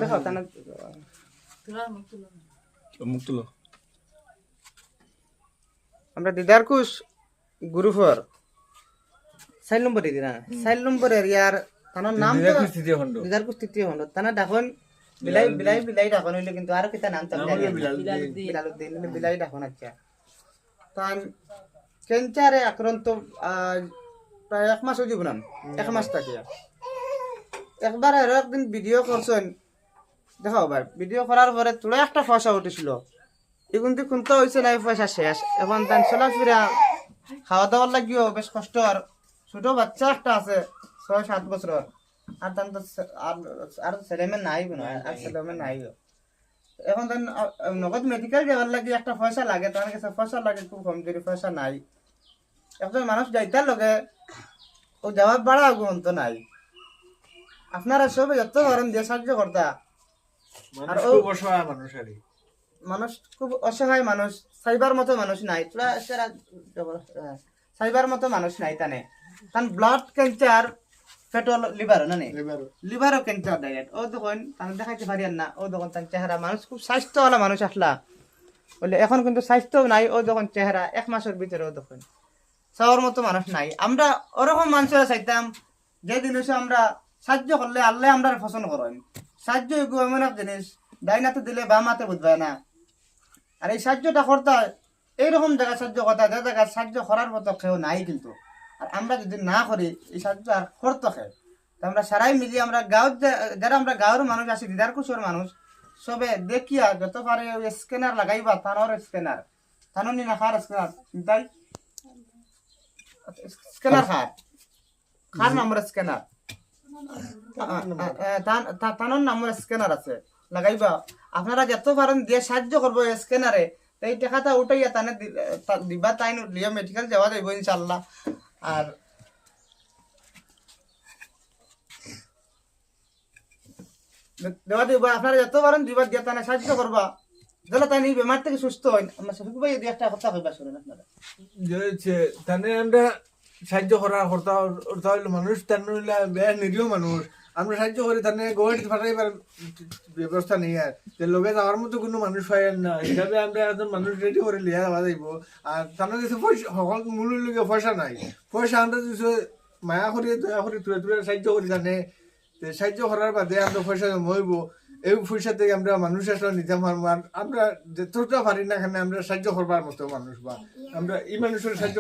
দেখো তানা মুখ তুলো। আমরা দিদার কুশ গ্রুপর 4 নম্বর দিনা 4 নম্বর এরিয়ার তানার নাম তো দিদার কুশ তৃতীয় হলো তানা ডাকন বিলাই বিলাই বিলাই ডাকন হইলে কিন্তু আর কিতা নাম তার বিলালউদ্দিন বিলাই ডাকন আচ্ছা তান ক্যান্সারে আক্রান্ত প্রায় 1 মাস হয়ে জীবন 1 মাস থাকিয়া একবার আরো একদিন ভিডিও করছেন দেখাও ভাই ভিডিও করার পরে তোরা একটা পয়সা উঠেছিল এখন তো কোনটা হয়েছে নাই পয়সা শেষ এখন তার চলাফেরা খাওয়া দাওয়ার লাগিও বেশ কষ্ট আর ছোট বাচ্চা একটা আছে 6-7 বছর আর তার তো আর ছেলেমেয়ে নাই কোনো আর ছেলেমেয়ে নাই এখন তার নগদ মেডিকেল যাওয়ার লাগে একটা পয়সা লাগে তার কাছে পয়সা লাগে খুব কম যদি পয়সা নাই একজন মানুষ যাইতার লগে ও যাওয়ার বাড়া গুণ তো নাই আপনারা সবে যত ধরেন দিয়ে সাহায্য করতা আর ও মানুষ খুব অসহায় মানুষ সাইবার মতো মানুষ নাই তোরা সাইবার মতো মানুষ নাই তানে তান ব্লাড ক্যান্সার পেট্রোল লিভার না লিভারও ক্যান্সার ডাইরেক্ট ও তখন তান দেখাইতে পারি না ও তখন তার চেহারা মানুষ খুব স্বাস্থ্যওয়ালা মানুষ আসলা বলে এখন কিন্তু স্বাস্থ্য নাই ও যখন চেহারা 1 মাসের ভিতরে ও তখন চাওয়ার মতো মানুষ নাই আমরা ওরকম মানুষেরা চাইতাম যে জিনিস আমরা সাহায্য করলে আল্লাহ আমরা পছন্দ করেন সাহায্য এমন এক জিনিস ডাইনাতে দিলে বাম হাতে বুঝবে না আর এই সাহায্যটা করতে এইরকম জায়গায় সাহায্য করতে যে জায়গায় সাহায্য করার মতো কেউ নাই কিন্তু আর আমরা যদি না করি এই সাহায্য আর করতে খেয়ে তো আমরা সারাই মিলি আমরা গাঁৱত যারা আমরা গাঁৱৰ মানুষ আছি দিদার কুচর মানুষ সবে দেখিয়া যত পারে স্ক্যানার লাগাইবা তানোর স্ক্যানার তানোর নি না খার স্ক্যানার তাই স্ক্যানার খার নাম্বার স্ক্যানার তানোর নাম্বার স্ক্যানার আছে লাগাইবা আপনারা যত পারেন দিয়ে সাহায্য করবো স্ক্যানারে এই টাকাটা উঠাইয়া তানে দিবা তাই লিয়া মেডিকেল যাওয়া যাইব ইনশাল্লাহ আর দেওয়া দিব আপনারা যত পারেন দিবা দিয়ে তানে সাহায্য করবা তাহলে তাই এই বেমার থেকে সুস্থ হয় আমরা শফিক ভাই এই একটা কথা কইবা শুনেন আপনারা তানে আমরা সাহায্য করার কথা হইল মানুষ তার নিরীহ মানুষ আমরা সাহায্য করি তার গভর্নমেন্ট ফাটাইবার ব্যবস্থা নেই আর লগে যাওয়ার মতো কোনো মানুষ হয় না হিসাবে আমরা একজন মানুষ রেডি করে লিয়া যাওয়া যাইব আর তার কাছে সকল মূল লোকে পয়সা নাই পয়সা আমরা মায়া করি দয়া করি তুলে তুলে সাহায্য করি জানে সাহায্য করার বাদে আমরা পয়সা জমাইব এই পয়সা থেকে আমরা মানুষ আসলে নিতে পারবো আর আমরা যতটা পারি না এখানে আমরা সাহায্য করবার মতো মানুষ বা আমরা এই মানুষের সাহায্য